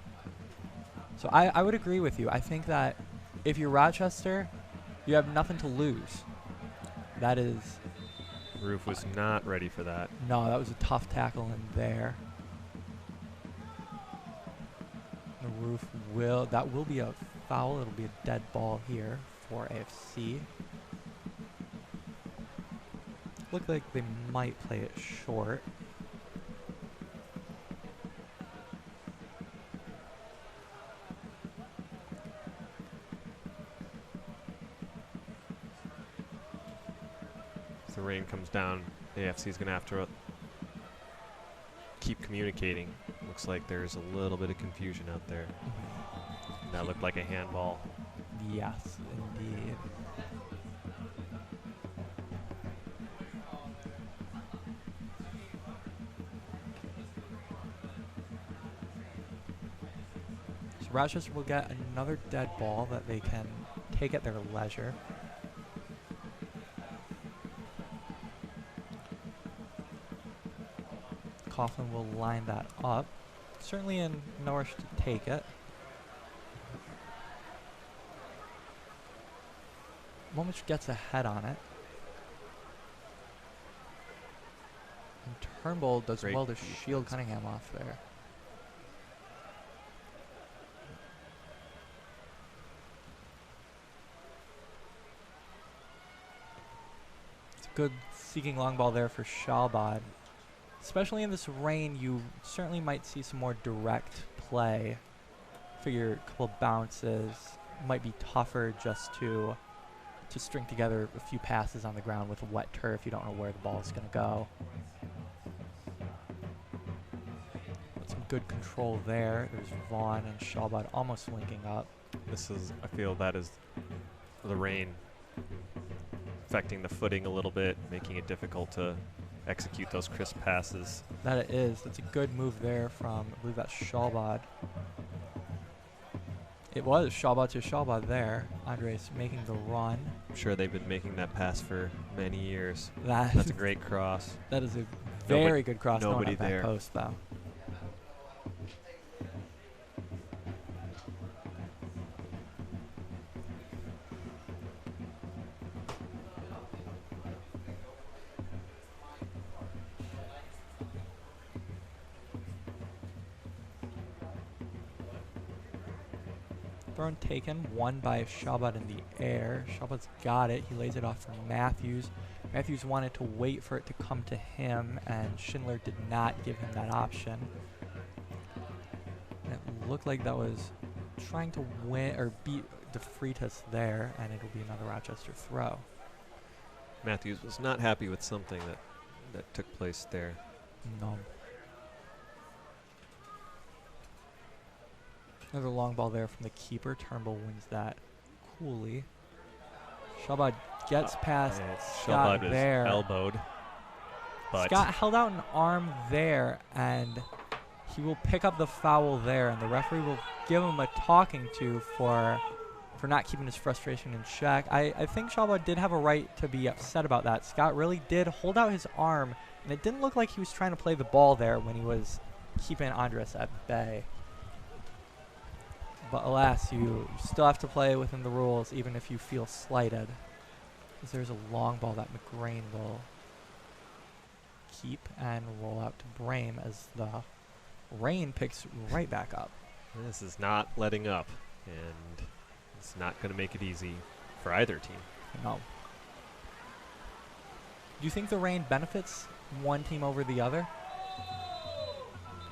So I would agree with you. I think that if you're Rochester, you have nothing to lose. That is... Roof was not ready for that. No, that was a tough tackle in there. The Roof that will be a foul. It'll be a dead ball here for AFC. Look like they might play it short. As the rain comes down, the AFC is going to have to keep communicating. Looks like there's a little bit of confusion out there. That looked like a handball. Yes, indeed. So Rochester will get another dead ball that they can take at their leisure. Coughlin will line that up. Certainly in no rush to take it. Momich gets ahead on it. And Turnbull does Great well to defense. shield Cunningham off there. It's a good seeking long ball there for Shalbad. Especially in this rain, you certainly might see some more direct play. Figure a couple of bounces might be tougher just to string together a few passes on the ground with wet turf. You don't know where the ball is going to go. But some good control there. There's Vaughn and Shalbad almost linking up. I feel that is the rain affecting the footing a little bit, making it difficult to execute those crisp passes. That it is. That's a good move there from, I believe that's Shalbad. It was Shalbad to Shalbad there. Andres making the run. I'm sure they've been making that pass for many years. That's That's a great cross. That is a very good cross. Nobody at that there. Post though. Throw taken, one by Shalbad in the air. Shalbad's got it. He lays it off for Matthews. Matthews wanted to wait for it to come to him, and Schindler did not give him that option. And it looked like that was trying to win or beat DeFreitas there, and it'll be another Rochester throw. Matthews was not happy with something that took place there. No. Another long ball there from the keeper. Turnbull wins that coolly. Shalbad gets past Scott Shalbad there. was elbowed. But Scott held out an arm there, and he will pick up the foul there, and the referee will give him a talking to for not keeping his frustration in check. I think Shalbad did have a right to be upset about that. Scott really did hold out his arm, and it didn't look like he was trying to play the ball there when he was keeping Andres at bay. But alas, you still have to play within the rules, even if you feel slighted. Because there's a long ball that McGrain will keep and roll out to Brame as the rain picks right back up. this is not letting up, and it's not going to make it easy for either team. No. you think the rain benefits one team over the other?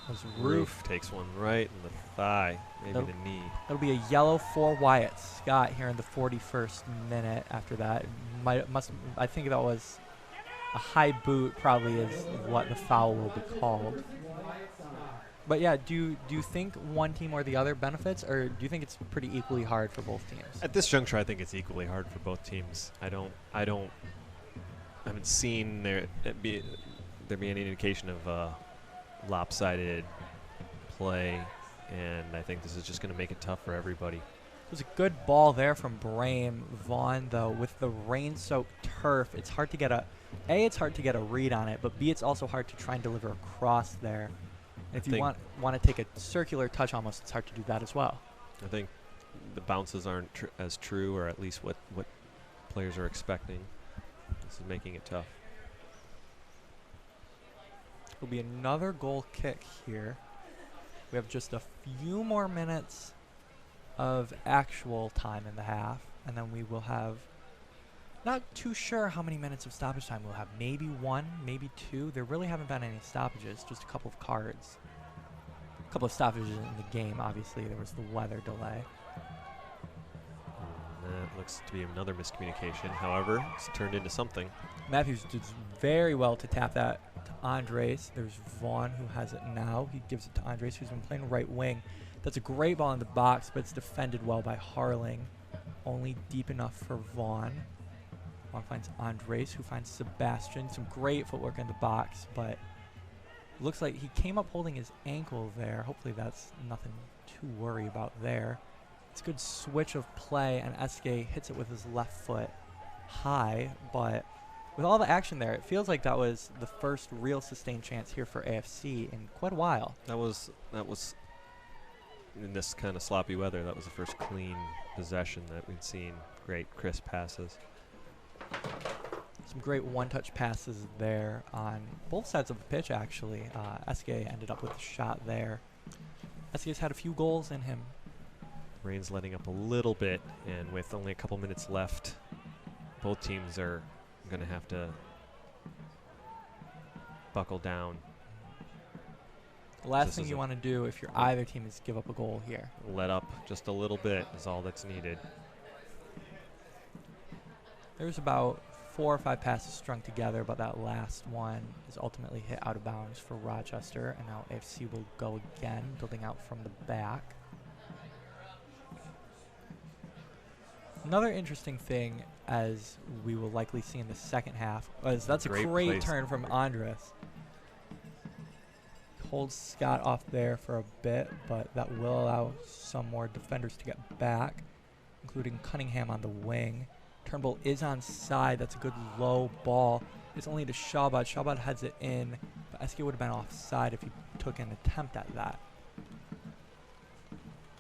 As Roof takes one right in the thigh, maybe the knee. It'll be a yellow for Wyatt Scott here in the 41st minute. After that, I think that was a high boot. Probably is what the foul will be called. But yeah, do you think one team or the other benefits, or do you think it's pretty equally hard for both teams? At this juncture, I think it's equally hard for both teams. I haven't seen there be any indication of lopsided play, and I think this is just going to make it tough for everybody. It was a good ball there from Brame. Vaughn, though, with the rain-soaked turf, it's hard to get it's hard to get a read on it, but B, it's also hard to try and deliver across there. And if you want to take a circular touch almost, it's hard to do that as well. I think the bounces aren't as true, or at least what players are expecting. This is making it tough. Will be another goal kick here. We have just a few more minutes of actual time in the half, and then we will have, not too sure how many minutes of stoppage time we'll have. Maybe 1, maybe 2. There really haven't been any stoppages, just a couple of cards. A couple of stoppages in the game, obviously. There was the weather delay. That looks to be another miscommunication. However, it's turned into something. Matthews did very well to tap that to Andres. There's Vaughn, who has it now. He gives it to Andres, who's been playing right wing. That's a great ball in the box, but it's defended well by Harling. Only deep enough for Vaughn. Vaughn finds Andres, who finds Sebastian. Some great footwork in the box, but looks like he came up holding his ankle there. Hopefully that's nothing to worry about there. It's a good switch of play, and Eske hits it with his left foot high, but with all the action there, it feels like that was the first real sustained chance here for AFC in quite a while. That was in this kind of sloppy weather, that was the first clean possession that we'd seen. Great crisp passes. Some great one-touch passes there on both sides of the pitch, actually. Eske ended up with a shot there. Eske's had a few goals in him. Rain's letting up a little bit, and with only a couple minutes left, both teams are going to have to buckle down. The last thing you want to do if you're either team is give up a goal here. Let up just a little bit is all that's needed. There's about 4 or 5 passes strung together, but that last one is ultimately hit out of bounds for Rochester, and now AFC will go again, building out from the back. Another interesting thing, as we will likely see in the second half, is that's a great turn from Andres. Holds Scott off there for a bit, but that will allow some more defenders to get back, including Cunningham on the wing. Turnbull is on side. That's a good low ball. It's only to Shabbat. Shabbat heads it in, but Eske would have been offside if he took an attempt at that.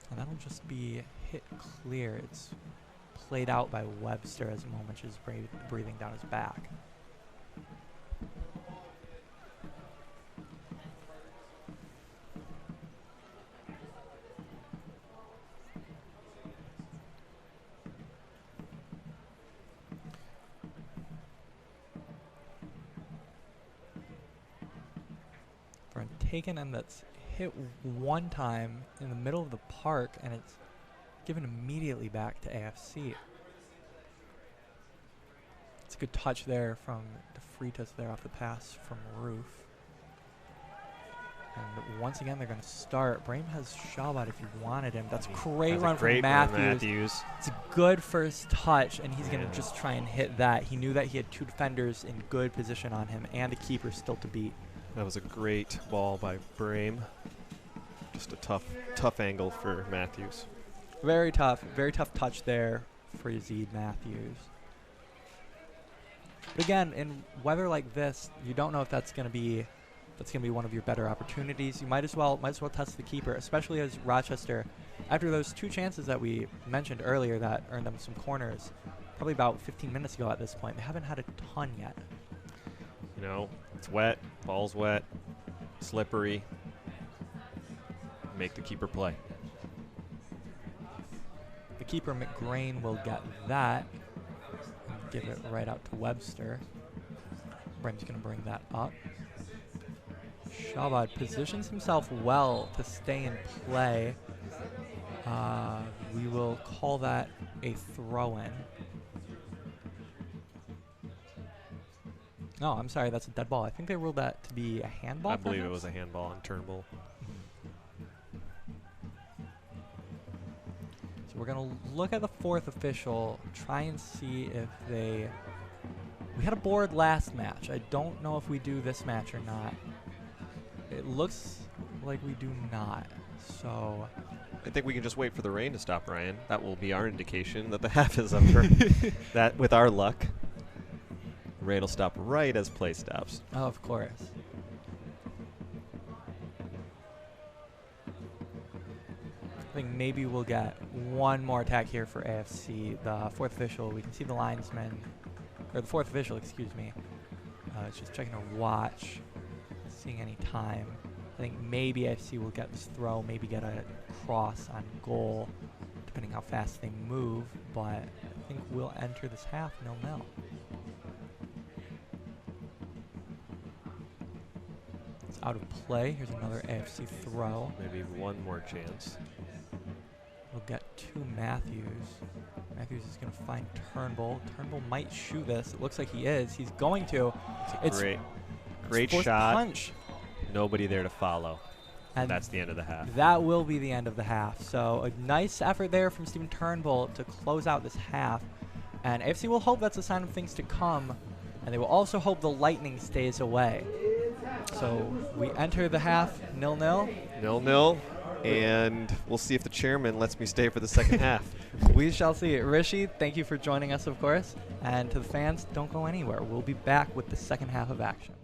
And that'll just be hit clear. It's played out by Webster as Momich is breathing down his back. For a taken, and that's hit one time in the middle of the park, and it's given immediately back to AFC. It's a good touch there from De Freitas there off the pass from Roof. And once again, they're going to start. Brame has Shabbat if you wanted him. That's a great run from Matthews. It's a good first touch, and he's going to just try and hit that. He knew that he had 2 defenders in good position on him and a keeper still to beat. That was a great ball by Brame. Just a tough angle for Matthews. Very tough touch there for Yazid Matthews. But again, in weather like this, you don't know if that's going to be one of your better opportunities. You might as well test the keeper, especially as Rochester, after those 2 chances that we mentioned earlier that earned them some corners, probably about 15 minutes ago at this point, they haven't had a ton yet. You know, it's wet, ball's wet, slippery. Make the keeper play. The keeper, McGrain, will get that and give it right out to Webster. Bren's going to bring that up. Shabbat positions himself well to stay in play. We will call that a throw-in. No, I'm sorry, that's a dead ball. I think they ruled that to be a handball. I believe it perhaps? was a handball on Turnbull. So we're going to look at the fourth official, try and see if they... We had a board last match. I don't know if we do this match or not. It looks like we do not. So... I think we can just wait for the rain to stop, Ryan. That will be our indication that the half is over. That, with our luck, the rain will stop right as play stops. Oh, of course. I think maybe we'll get one more attack here for AFC. The fourth official, we can see the linesman, or the fourth official, excuse me. It's just checking her watch, seeing any time. I think maybe AFC will get this throw, maybe get a cross on goal, depending how fast they move, but I think we'll enter this half 0-0. It's out of play. Here's another AFC throw. Maybe one more chance. We'll get to Matthews. Matthews is going to find Turnbull. Turnbull might shoot this. It looks like he is. He's going to. It's a great shot. Punch. Nobody there to follow. And that's the end of the half. That will be the end of the half. So a nice effort there from Stephen Turnbull to close out this half. And AFC will hope that's a sign of things to come. And they will also hope the lightning stays away. So we enter the half 0-0. 0-0. And we'll see if the chairman lets me stay for the second half. We shall see. Rishi, thank you for joining us, of course. And to the fans, don't go anywhere. We'll be back with the second half of action.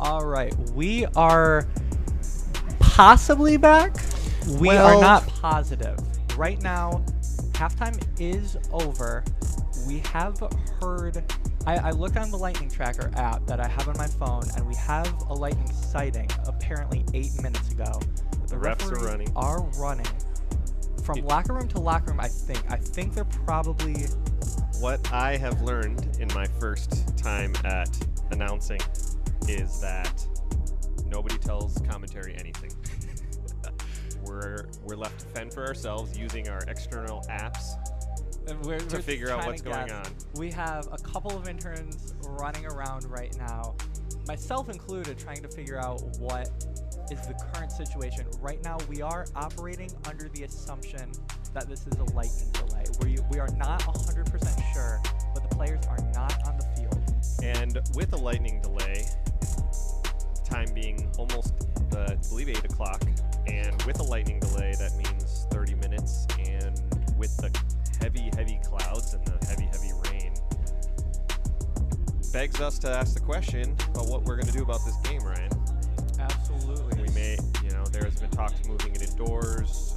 All right, we are possibly back. We are Well- not positive. Right now, halftime is over. We have heard... I looked on the Lightning Tracker app that I have on my phone, and we have a lightning sighting apparently 8 minutes ago. The refs are referees running. are running. From locker room to locker room, I think they're probably... What I have learned in my first time at announcing is that nobody tells commentary anything. We're left to fend for ourselves using our external apps We're to just figure out trying what's to going guess. on. We have a couple of interns running around right now, myself included, trying to figure out what is the current situation. Right now, we are operating under the assumption that this is a lightning delay. We are not 100% sure, but the players are not on the field. And with a lightning delay, time being almost, I believe, 8 o'clock, and with a lightning delay, that means 30 minutes, and with the heavy, heavy clouds and the heavy, heavy rain, begs us to ask the question about what we're going to do about this game, Ryan. Absolutely. We may, there's been talks moving it indoors.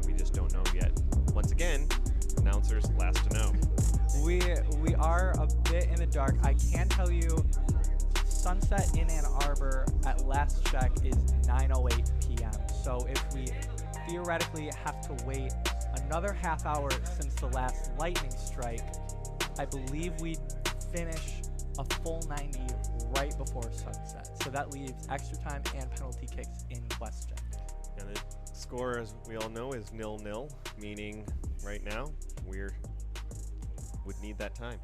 We just don't know yet. Once again, announcers last to know. We are a bit in the dark. I can tell you, sunset in Ann Arbor at last check is 9:08 p.m. So if we theoretically have to wait another half hour since the last lightning strike, I believe we finish a full 90 right before sunset. So that leaves extra time and penalty kicks in question. And the score, as we all know, is 0-0, meaning right now would need that time.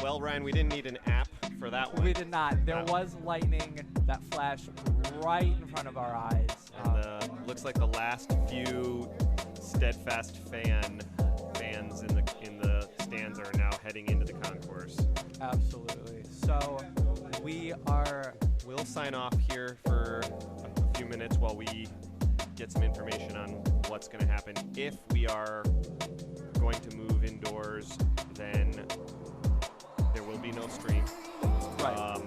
Well, Ryan, we didn't need an app for that one. We did not. There was lightning that flashed right in front of our eyes. And looks like the last few steadfast fans in the stands are now heading into the concourse. Absolutely. So We'll sign off here for a few minutes while we get some information on what's going to happen. If we are going to move indoors, then there will be no stream. Right.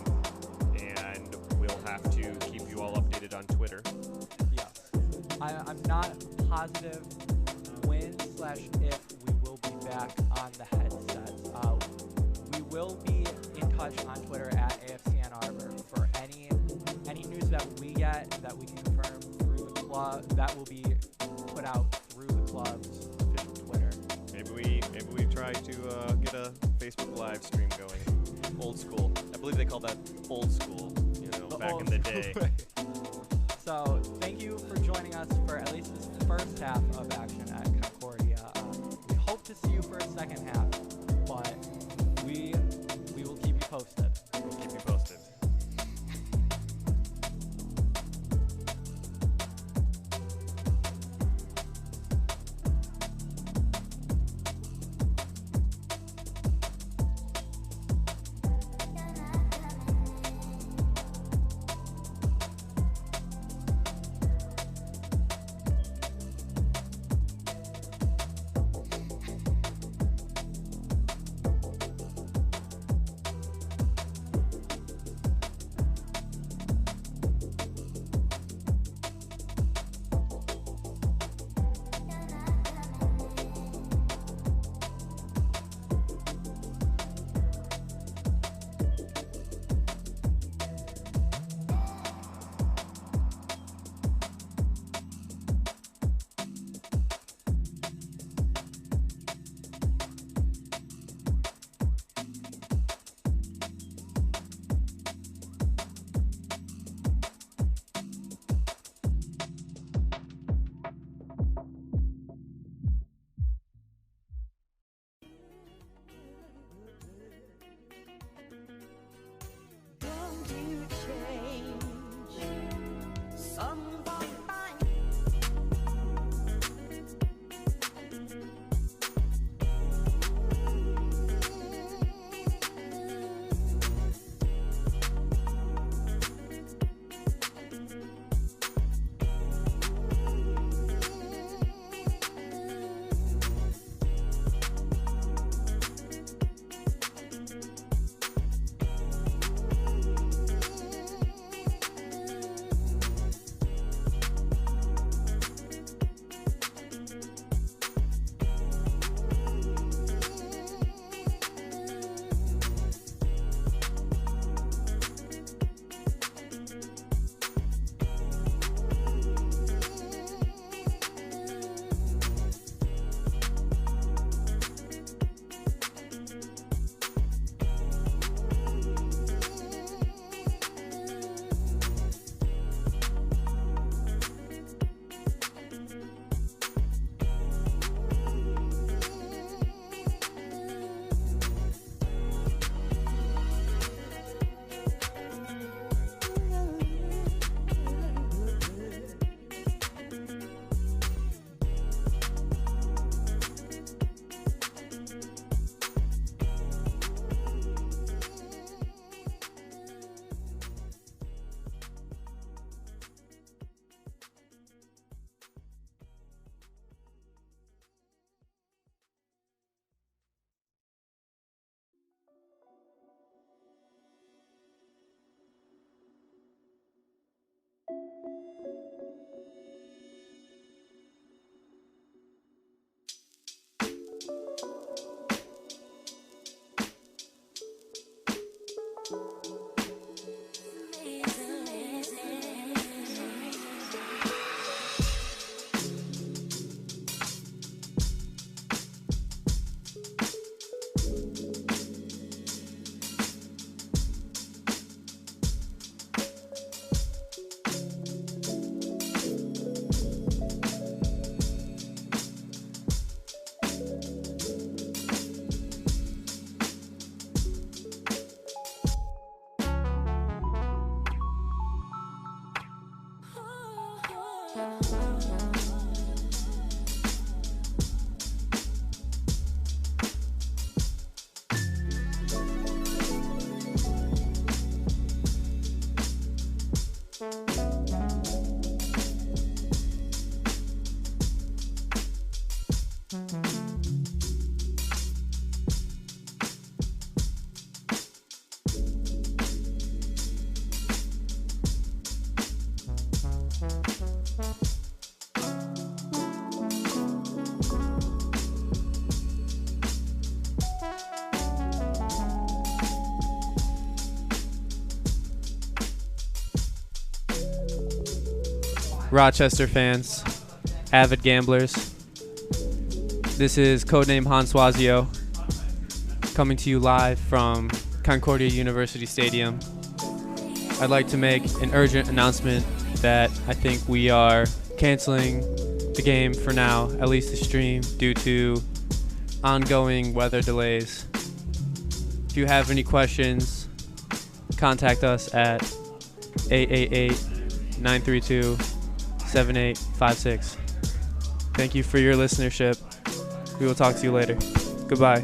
And we'll have to keep you all updated on Twitter. Yes. I'm not positive when/if we will be back on the headsets. We will be in touch on Twitter at AFC Ann Arbor for any news that we get that we can confirm through the club. That will be put out through the club's official Twitter. Maybe we try to get a Facebook live stream going. Old school. I believe they call that old school, back in the day. So thank you for joining us for at least this first half of action at Concordia. We hope to see you for a second half, but we will keep you posted. We'll keep you posted. Rochester fans, avid gamblers. This is Codename Han Swazio coming to you live from Concordia University Stadium. I'd like to make an urgent announcement that I think we are canceling the game for now, at least the stream, due to ongoing weather delays. If you have any questions, contact us at 888-932-7856. Thank you for your listenership. We will talk to you later. Goodbye.